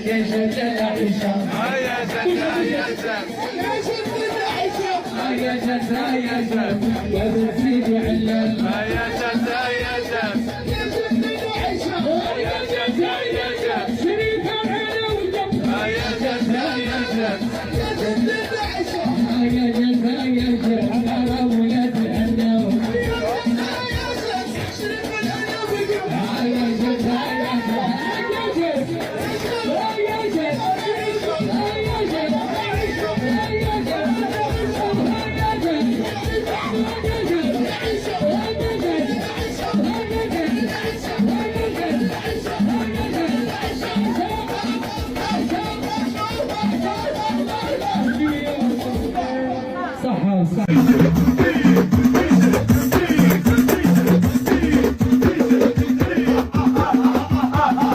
يا جد العيشة يا جد يا جد يا جد يا جد يا ابن سيدي علام يا جد يا جد يا جد يا جد شريف العلوي يا جد يا جد يا جد يا جد على ولاد العلام يا جد صح